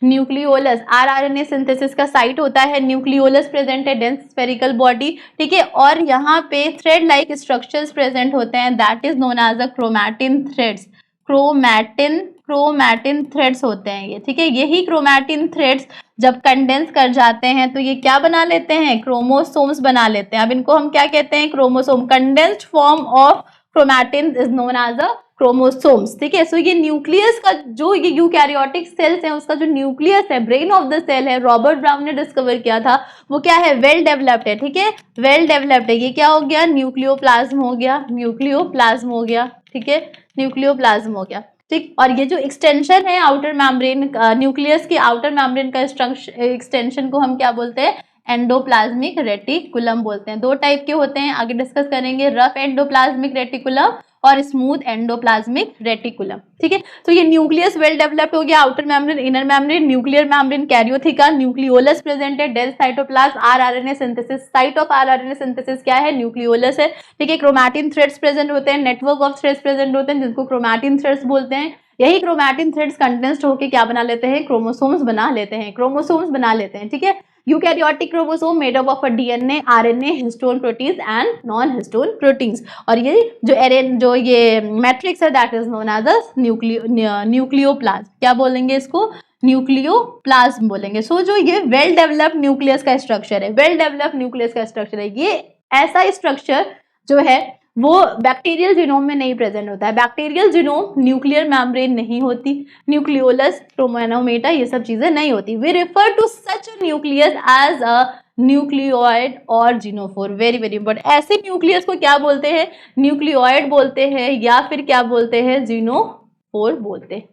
nucleolus. RRNA synthesis का साइट होता है न्यूक्लियोलस, प्रेजेंट है डेंस स्फेरिकल बॉडी, ठीक है। और यहाँ पे थ्रेड लाइक स्ट्रक्चर्स प्रेजेंट होते हैं that is known as a chromatin threads, chromatin threads होते हैं ये, ठीक है। यही क्रोमैटिन थ्रेड्स जब कंडेंस कर जाते हैं तो ये क्या बना लेते हैं? क्रोमोसोम्स बना लेते हैं। अब इनको हम क्या कहते हैं? Chromosome. Condensed form of chromatin is known as a chromosomes, ठीक है। सो ये न्यूक्लियस का जो ये यूकैरियोटिक सेल्स हैं उसका जो न्यूक्लियस है, ब्रेन ऑफ द सेल है, रॉबर्ट ब्राउन ने डिस्कवर किया था, वो क्या है? वेल डेवलप्ड है, ठीक है, वेल डेवलप्ड है। ये क्या हो गया? न्यूक्लियोप्लाज्म हो गया, न्यूक्लियोप्लाज्म हो गया, ठीक है, न्यूक्लियोप्लाज्म हो गया, ठीक। और ये जो एक्सटेंशन है आउटर मेम्ब्रेन, न्यूक्लियस की आउटर मेम्ब्रेन का एक्सटेंशन को हम क्या बोलते हैं? एंडोप्लाज्मिक रेटिकुलम बोलते हैं। दो टाइप के होते हैं, आगे डिस्कस करेंगे, रफ एंडोप्लाज्मिक रेटिकुलम और स्मूथ एंडोप्लाज्मिक रेटिकुलम, ठीक है। तो ये न्यूक्लियस वेल डेवलप्ड हो गया, outer membrane, inner membrane, nuclear membrane, karyotheca, nucleolus present है, dense cytoplasm, rRNA synthesis, site of rRNA synthesis क्या है? न्यूक्लियोलस है, ठीक है। क्रोमैटिन थ्रेड्स प्रेजेंट होते हैं, नेटवर्क ऑफ थ्रेड्स प्रेजेंट होते हैं जिनको क्रोमैटिन थ्रेड्स बोलते हैं। यही क्रोमैटिन थ्रेड्स कंडेंस्ड होकर क्या बना लेते हैं? क्रोमोसोम्स बना लेते हैं, क्रोमोसोम्स बना लेते हैं, ठीक है। Eukaryotic chromosome made up of DNA, RNA, histone proteins and non histone proteins. और ये जो ये मैट्रिक्स है that is known as a nucleoplasm. क्या बोलेंगे इसको? न्यूक्लियोप्लाज्म बोलेंगे। सो जो ये वेल डेवलप्ड न्यूक्लियस का स्ट्रक्चर है, वेल डेवलप्ड न्यूक्लियस का स्ट्रक्चर है, ये ऐसा स्ट्रक्चर जो है वो बैक्टीरियल जीनोम में नहीं प्रेजेंट होता है। बैक्टीरियल जीनोम न्यूक्लियर मेम्ब्रेन नहीं होती, न्यूक्लियोलस, क्रोमैनोमेटा, ये सब चीजें नहीं होती। We refer to such nucleus as a nucleoid और जीनोफोर। Very very important. ऐसे न्यूक्लियस को क्या बोलते हैं? न्यूक्लियोइड बोलते हैं या फिर क्या बोलते हैं? जीनोफोर बोलते हैं,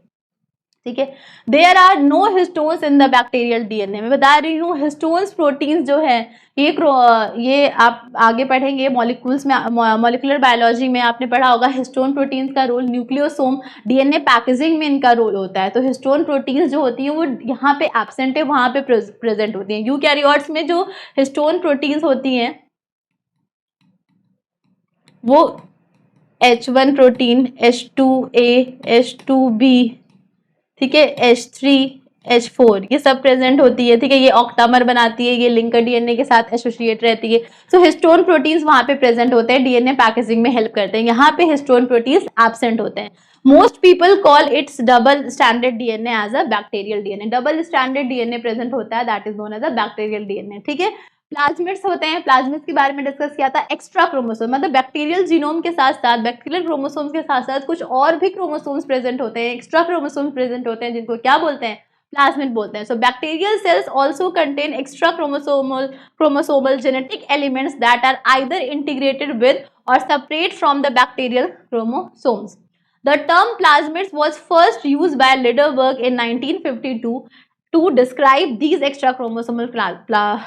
ठीक है। There are no histones in the bacterial DNA. मैं बता रही हूँ हिस्टोन्स प्रोटीन्स जो है ये आप आगे पढ़ेंगे मॉलिक्यूल्स में, मॉलिक्यूलर बायोलॉजी में आपने पढ़ा होगा हिस्टोन प्रोटीन्स का रोल, न्यूक्लियोसोम डीएनए पैकेजिंग में इनका रोल होता है। तो हिस्टोन प्रोटीन्स जो होती हैं वो यहाँ पे एब्सेंट है, वहाँ पे प्रेजेंट होती हैं। यूकैरियोट्स में जो हिस्टोन प्रोटीन्स होती हैं वो H1 प्रोटीन, H2A, H2B, ठीक है, H3, H4, ये सब प्रेजेंट होती है, ठीक है। ये ऑक्टामर बनाती है, ये लिंकर डीएनए के साथ एसोसिएट रहती है। सो हिस्टोन प्रोटीन्स वहां पे प्रेजेंट होते हैं, डीएनए पैकेजिंग में हेल्प करते हैं। यहाँ पे हिस्टोन प्रोटीन्स एब्सेंट होते हैं। Most people call its double standard DNA as a bacterial DNA. Double standard DNA present होता है that is known as a bacterial DNA, ठीक है। प्लाज्मिड्स होते हैं, प्लाज्मिड्स के बारे में डिस्कस किया था। एक्स्ट्रा क्रोमोसोम मतलब बैक्टीरियल जीनोम के साथ साथ, बैक्टीरियल क्रोमोसोम्स के साथ साथ कुछ और भी क्रोमोसोम्स प्रेजेंट होते हैं, एक्स्ट्रा क्रोमोसोम्स प्रेजेंट होते हैं जिनको क्या बोलते हैं? प्लाज्मिड बोलते हैं। So bacterial cells also contain extra chromosomal genetic elements that are either integrated with और separate from the bacterial chromosomes. The term plasmids was first used by Lideberg in 1952 to describe these extra chromosomal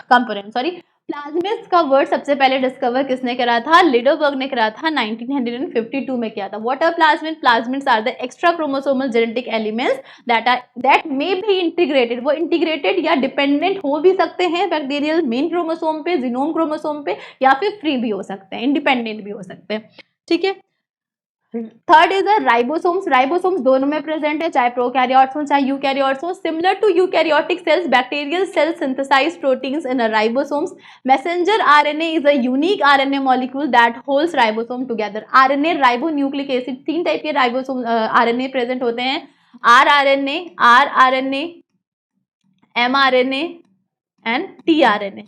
components. Plasmids का word सबसे पहले discover किसने करा था? लिडरबर्ग ने करा था, 1952 में किया था। What are plasmid? Plasmids are the extra chromosomal genetic elements that may be integrated. वो इंटीग्रेटेड या डिपेंडेंट हो भी सकते हैं बैक्टीरियल मेन क्रोमोसोम पे, जीनोम क्रोमोसोम पे, या फिर फ्री भी हो सकते हैं, इंडिपेंडेंट भी हो सकते हैं, ठीक है। Third is the ribosomes. Ribosomes दोनों में प्रेजेंट है, चाहे प्रोकैरियोट्स हो चाहे यूकैरियोट्स हो। Similar to eukaryotic cells, bacterial cells synthesise proteins in a ribosomes. Messenger RNA is a unique RNA molecule that holds ribosome together. RNA ribonucleic acid, 3 type के ribosome RNA present होते हैं, R RNA, M RNA and T RNA.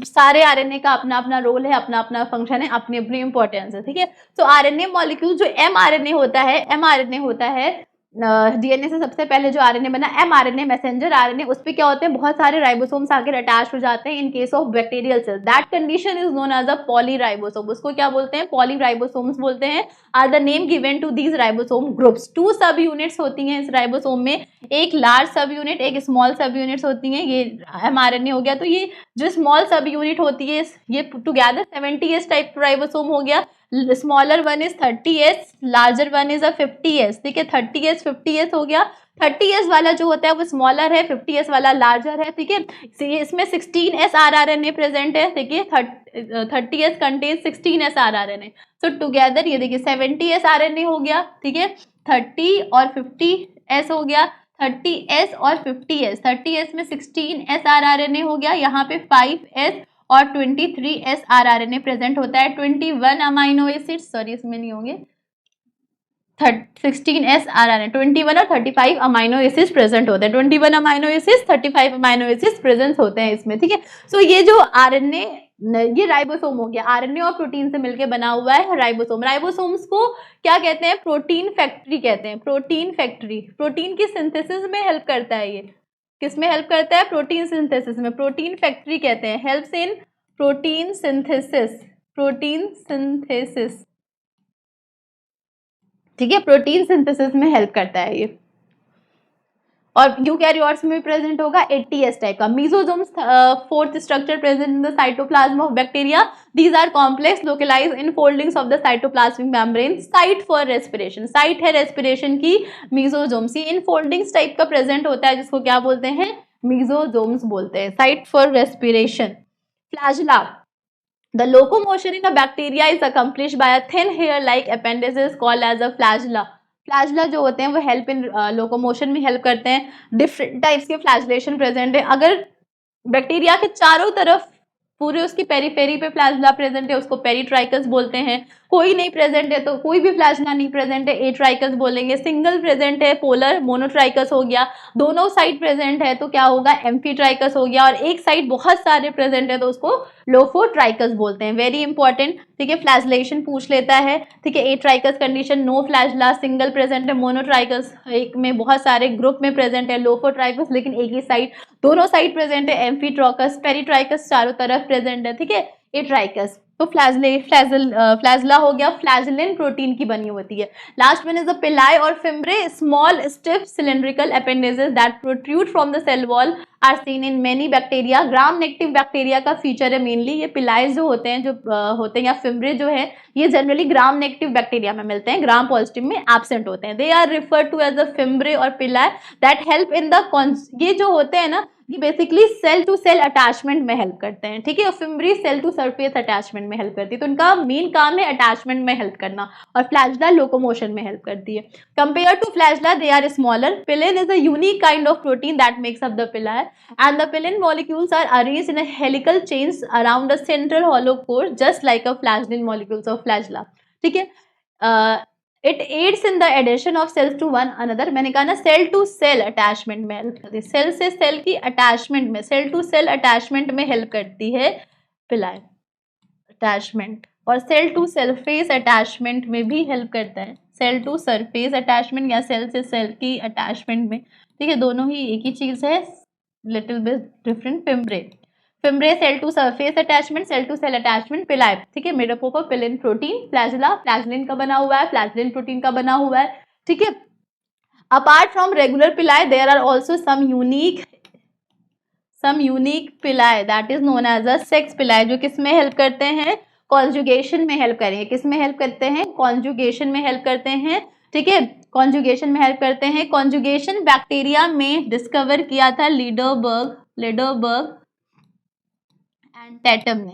सारे RNA का अपना अपना role है, अपना अपना फंक्शन है, अपनी अपनी इंपॉर्टेंस है, ठीक है। तो आरएनए मॉलिक्यूल जो एमआरएनए होता है डीएनए से सबसे पहले जो आरएनए बना एमआरएनए, मैसेंजर आरएनए, उस पे क्या होते हैं, बहुत सारे राइबोसोम्स आकर अटैच हो जाते हैं in case of bacterial cells. That condition is known as a polyribosome. उसको क्या बोलते हैं, पॉलीराइबोसोम्स बोलते हैं। Are the name given to these ribosome groups. 2 सब यूनिट्स होती हैं इस राइबोसोम में, एक लार्ज सब यूनिट, एक स्मॉल सब यूनिट्स होती हैं। ये एमआरएनए हो गया, तो ये जो स्मॉल सब यूनिट होती है ये टुगेदर 70S टाइप राइबोसोम हो गया। Smaller one is 30S, larger one is a 50S, ठीक है। 30S 50S हो गया। 30S वाला जो होता है वो स्मॉलर है, 50S वाला लार्जर है, ठीक है। इसमें 16S RRNA प्रेजेंट है, देखिए 30S कंटेन 16S RRNA। सो टुगेदर ये देखिए 70S RNA हो गया, ठीक है। 30 और 50S हो गया, 30S और 50S, 30S में 16S RRNA हो गया, यहाँ पे 5S और 23S RRNA प्रेजेंट होता है। 21 अमाइनो एसिड, सॉरी इसमें नहीं होंगे, 16S RNA, 21 और 35 अमाइनो एसिड्स प्रेजेंट होते हैं। 21 amino acids, 35 amino acids present होते हैं इसमें, ठीक है। सो ये जो आरएनए, ये राइबोसोम हो गया, आरएनए और प्रोटीन से मिलकर बना हुआ है राइबोसोम। राइबोसोम्स को क्या कहते हैं, प्रोटीन फैक्ट्री कहते हैं, प्रोटीन फैक्ट्री। प्रोटीन की सिंथेसिस में हेल्प करता है, ये किस में हेल्प करता है, प्रोटीन सिंथेसिस में, प्रोटीन फैक्ट्री कहते हैं। Helps in protein synthesis, protein synthesis, ठीक है, प्रोटीन सिंथेसिस में हेल्प करता है ये। और यूकैरियोट्स में प्रेजेंट होगा 80S टाइप का। Mesosomes fourth structure present in the cytoplasm of bacteria. These are complex localise in foldings of the cytoplasmic membrane. Site for respiration, site है रेस्पिरेशन की मीजोजोम्स। इन फोल्डिंग्स टाइप का present होता है, जिसको क्या बोलते हैं, मीजोजोम्स बोलते हैं, site for respiration. Flagella, the locomotion in a bacteria is accomplished by a thin hair-like appendages called as a flagella. Flagella जो होते हैं वो हेल्प इन लोकोमोशन में हेल्प करते हैं। डिफरेंट टाइप्स के फ्लैजलेशन प्रेजेंट है। अगर बैक्टीरिया के चारों तरफ पूरे उसकी पेरीफेरी पे फ्लैजला प्रेजेंट है, उसको पेरीट्राइकस बोलते हैं। कोई नहीं प्रेजेंट है तो कोई भी फ्लैजला नहीं प्रेजेंट है, एट्राइकस बोलेंगे। सिंगल प्रेजेंट है, पोलर मोनोट्राइकस हो गया। दोनों साइड प्रेजेंट है तो क्या होगा, एम्फीट्राइकस हो गया। और एक साइड बहुत सारे प्रेजेंट है तो उसको लोफोट्राइकस बोलते हैं। वेरी इंपॉर्टेंट, ठीक है, फ्लैजलेशन पूछ लेता है, ठीक है। Atrichous condition, no flagella, single present है। मोनोट्राइकस एक में बहुत सारे ग्रुप में प्रेजेंट है। लोफोट्राइकस लेकिन एक ही साइड, दोनों साइड प्रेजेंट है। एम्फीट्राइकस, पेरीट्राइकस चारों तरफ प्रेजेंट है, ठीक है। एट्राइकस, तो फ्लैजला हो गया, फ्लैजलिन प्रोटीन की बनी होती है। Last one is the pili और fimbriae, small stiff cylindrical appendages that protrude from the cell wall are seen in many bacteria. Gram negative bacteria का फीचर है मेनली ये पिलाई जो होते हैं, होते हैं या फिम्ब्रे जो है, ये जनरली ग्राम नेगेटिव बैक्टीरिया में मिलते हैं, ग्राम पॉजिटिव में एब्सेंट होते हैं। They are refer to as a fimbriae और pili that help in the, ये जो होते हैं ना, ये basically cell to cell attachment में हेल्प करते हैं, ठीक है। और fimbriae cell to surface attachment में हेल्प करती है, तो इनका मेन काम है अटैचमेंट में हेल्प करना। और फ्लैजला लोकोमोशन में हेल्प करती है। Compare to flagella they are smaller. Pilin is a unique kind of protein that makes up the pili and the pilin molecules are arranged in a helical chains around a central hollow core just like a flagellin molecules of flagella, ठीक है। It aids in the adhesion of cells to one another. मैंने कहा ना, cell to cell attachment में help करती है, cell से cell की अटैचमेंट में, सेल टू सेल अटैचमेंट में हेल्प करती है पिलाई अटैचमेंट। और सेल टू सरफेस अटैचमेंट में भी हेल्प करता है, सेल टू सरफेस अटैचमेंट या सेल से सेल की अटैचमेंट में, ठीक है। दोनों ही एक ही चीज है, little bit different. Fimbriae cell to surface attachment, cell to cell attachment, pili, ठीक है, made up of pilin protein. Flagella flagellin का बना हुआ है, फ्लैजलिन प्रोटीन का बना हुआ है, ठीक है। Apart from regular pili there are also some unique pili that is known as a sex pili, जो किस में हेल्प करते हैं, कॉन्जुगेशन में हेल्प करेंगे। किस में हेल्प करते हैं, कॉन्जुगेशन में हेल्प करते हैं, ठीक है, कॉन्जुगेशन में हेल्प करते हैं। कॉन्जुगेशन बैक्टीरिया में डिस्कवर किया था लीडरबर्ग एंड टैटम ने,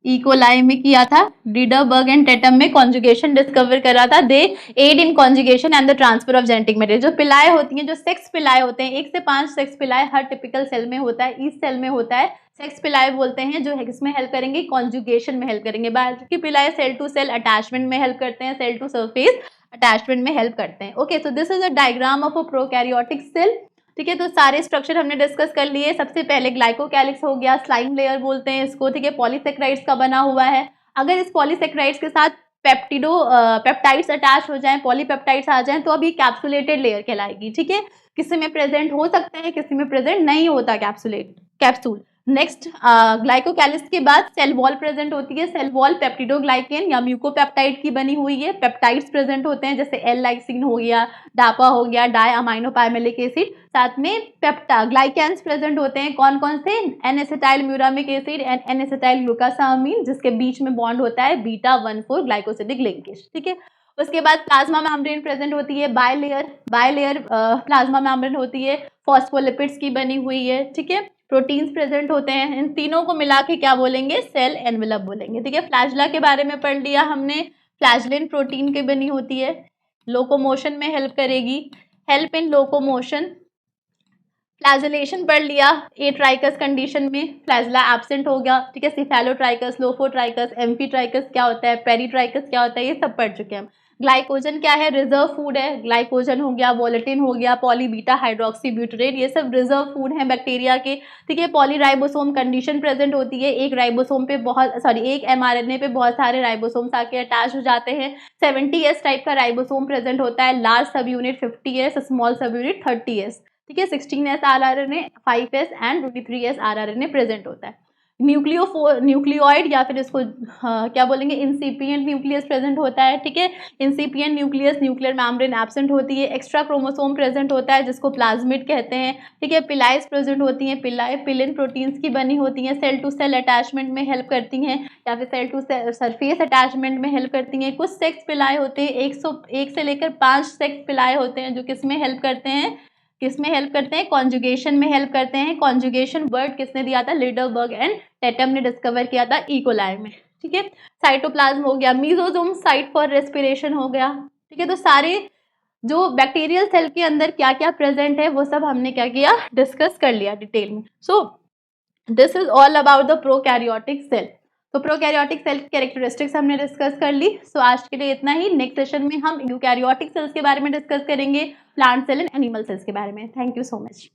इकोलाई में किया था, डीडरबर्ग एंड टेटम में कॉन्जुगेशन डिस्कवर करा था, they aid in conjugation and the transfer of genetic material. जो पिलाए होती हैं, जो सेक्स पिलाए होते हैं, 1 से 5 सेक्स पिलाए हर टिपिकल सेल में होता है, इस सेल में होता है, सेक्स पिलाए बोलते हैं, जो किसमें हेल्प करेंगे, कॉन्जुगेशन में हेल्प करेंगे। बाकी pili cell to cell attachment में हेल्प करते हैं, सेल टू सरफेस अटैचमेंट में हेल्प करते हैं। Okay, so this is a diagram of a prokaryotic cell. ठीक है, तो सारे स्ट्रक्चर हमने डिस्कस कर लिए। सबसे पहले ग्लाइकोकैलिक्स हो गया, स्लाइम लेयर बोलते हैं इसको। ठीक है, पॉलीसेक्राइड्स का बना हुआ है। अगर इस पॉलीसेक्राइड्स के साथ पेप्टाइड्स अटैच हो जाएं, पॉलीपेप्टाइड्स आ जाएं, तो अब ये कैप्सुलेटेड लेयर कहलाएगी। ठीक है, किसी में प्रेजेंट हो सकता है, किसी में प्रेजेंट नहीं होता कैप्सूल। नेक्स्ट, ग्लाइकोकैलिक्स के बाद सेल वॉल प्रेजेंट होती है। सेल वॉल पेप्टिडोग्लाइकेन या म्यूकोपेप्टाइड की बनी हुई है। पेप्टाइड्स प्रेजेंट होते हैं, जैसे एल लाइसिन हो गया, डापा हो गया, डाई अमाइनो पाइमेलिक एसिड। साथ में ग्लाइकेन्स प्रेजेंट होते हैं, कौन कौन से, N acetyl muramic acid and N acetyl glucosamine, जिसके बीच में बॉन्ड होता है बीटा 1,4 ग्लाइकोसिडिक लिंकेज। ठीक है, उसके बाद प्लाज्मा मेम्ब्रेन प्रेजेंट होती है, बायलेयर प्लाज्मा मेम्ब्रेन होती है, फॉस्फोलिपिड्स की बनी हुई है। ठीक है, प्रोटीन्स प्रेजेंट होते हैं। इन तीनों को मिला के क्या बोलेंगे, सेल एनवेलप बोलेंगे। ठीक है, फ्लैजला के बारे में पढ़ लिया हमने, फ्लैजलिन प्रोटीन की बनी होती है, लोकोमोशन में हेल्प करेगी, हेल्प इन लोकोमोशन। फ्लैजलेशन पढ़ लिया, एट्राइकस कंडीशन में फ्लैजला एब्सेंट हो गया। ठीक है, सिफेलोट्राइकस, लोफोट्राइकस, एम्फीट्राइकस क्या होता है, पेरीट्राइकस क्या होता है, ये सब पढ़ चुके हैं हम। ग्लाइकोजन क्या है, रिजर्व फूड है। ग्लाइकोजन हो गया, वोलेटिन हो गया, पॉलीबीटा हाइड्रोक्सी ब्यूटरेट, ये सब रिजर्व फूड है बैक्टीरिया के। ठीक है, पॉलीराइबोसोम कंडीशन प्रेजेंट होती है, एक राइबोसोम पे एक एमआरएनए पे बहुत सारे राइबोसोम्स आके अटैच हो जाते हैं। 70S टाइप का राइबोसोम प्रेजेंट होता है, लार्ज सब यूनिट 50S, स्मॉल सब यूनिट 30S। ठीक है, 16S RRNA, 5S and 23S RRNA present होता है। न्यूक्लियोइड या फिर इसको क्या बोलेंगे, इंसिपिएंट न्यूक्लियस प्रेजेंट होता है। ठीक है, इंसिपिएंट न्यूक्लियस, न्यूक्लियर मेम्ब्रेन एब्सेंट होती है। एक्स्ट्रा क्रोमोसोम प्रेजेंट होता है, जिसको प्लाज्मिड कहते हैं। ठीक है, पिलाइस प्रेजेंट होती हैं, पिलाए पिलिन प्रोटीन्स की बनी होती हैं, सेल टू सेल अटैचमेंट में हेल्प करती हैं या फिर सेल टू सरफेस अटैचमेंट में हेल्प करती हैं। कुछ सेक्स पिलाए होते हैं, 101 से लेकर 5 सेक्स पिलाए होते हैं, जो किसमें हेल्प करते हैं, कॉन्जुगेशन में हेल्प करते हैं। कॉन्जुगेशन वर्ड किसने दिया था, लीडरबर्ग एंड टेटम ने डिस्कवर किया था इकोलाई में। ठीक है, साइटोप्लाज्म हो गया, मीजोजोम साइट फॉर रेस्पिरेशन हो गया। ठीक है, तो सारे जो बैक्टीरियल सेल के अंदर क्या क्या प्रेजेंट है वो सब हमने क्या किया, डिस्कस कर लिया डिटेल में। So this is all about the prokaryotic cell. तो प्रोकैरियोटिक सेल की कैरेक्टरिस्टिक्स हमने डिस्कस कर ली। सो आज के लिए इतना ही। नेक्स्ट सेशन में हम यूकैरियोटिक सेल्स के बारे में डिस्कस करेंगे, plant cell and animal cells के बारे में। Thank you so much.